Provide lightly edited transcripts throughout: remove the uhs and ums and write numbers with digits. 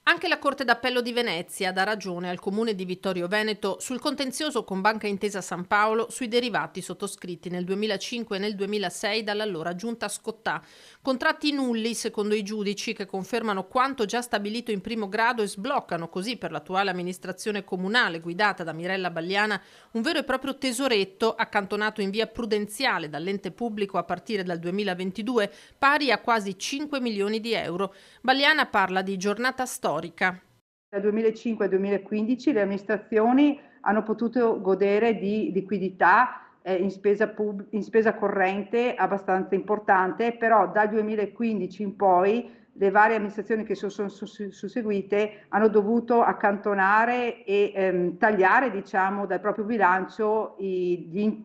Anche la Corte d'Appello di Venezia dà ragione al comune di Vittorio Veneto sul contenzioso con Banca Intesa San Paolo sui derivati sottoscritti nel 2005 e nel 2006 dall'allora giunta Scottà. Contratti nulli, secondo i giudici, che confermano quanto già stabilito in primo grado e sbloccano così per l'attuale amministrazione comunale guidata da Mirella Bagliana un vero e proprio tesoretto accantonato in via prudenziale dall'ente pubblico a partire dal 2022, pari a quasi 5 milioni di euro. Bagliana parla di giornata storica. Dal 2005 al 2015 le amministrazioni hanno potuto godere di liquidità in spesa corrente abbastanza importante, però dal 2015 in poi le varie amministrazioni che sono susseguite hanno dovuto accantonare e tagliare, diciamo, dal proprio bilancio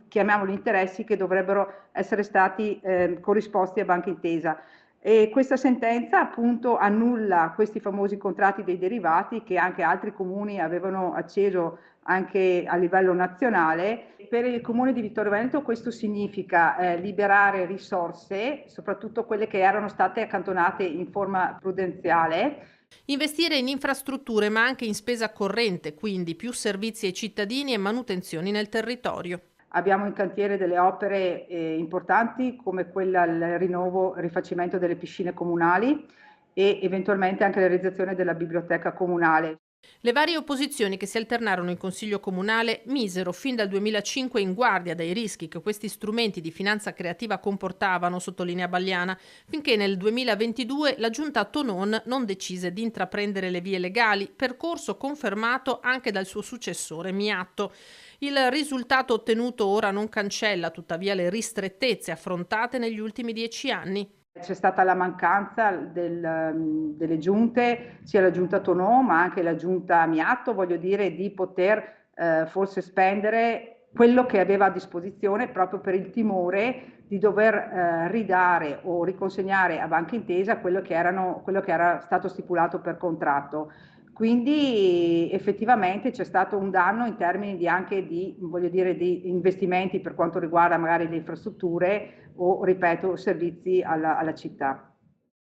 chiamiamoli interessi che dovrebbero essere stati corrisposti a Banca Intesa. E questa sentenza appunto annulla questi famosi contratti dei derivati che anche altri comuni avevano acceso anche a livello nazionale. Per il comune di Vittorio Veneto questo significa liberare risorse, soprattutto quelle che erano state accantonate in forma prudenziale. Investire in infrastrutture ma anche in spesa corrente, quindi più servizi ai cittadini e manutenzioni nel territorio. Abbiamo in cantiere delle opere importanti come quella il rinnovo e rifacimento delle piscine comunali e eventualmente anche la realizzazione della biblioteca comunale. Le varie opposizioni che si alternarono in Consiglio Comunale misero fin dal 2005 in guardia dai rischi che questi strumenti di finanza creativa comportavano, sottolinea Bagliana, finché nel 2022 la giunta Tonon non decise di intraprendere le vie legali, percorso confermato anche dal suo successore Miatto. Il risultato ottenuto ora non cancella tuttavia le ristrettezze affrontate negli ultimi 10 anni. C'è stata la mancanza delle giunte, sia la giunta Tonò ma anche la giunta Miatto, voglio dire, di poter forse spendere quello che aveva a disposizione proprio per il timore di dover ridare o riconsegnare a Banca Intesa quello che era stato stipulato per contratto. Quindi effettivamente c'è stato un danno in termini anche di, voglio dire, di investimenti per quanto riguarda magari le infrastrutture o, ripeto, servizi alla città.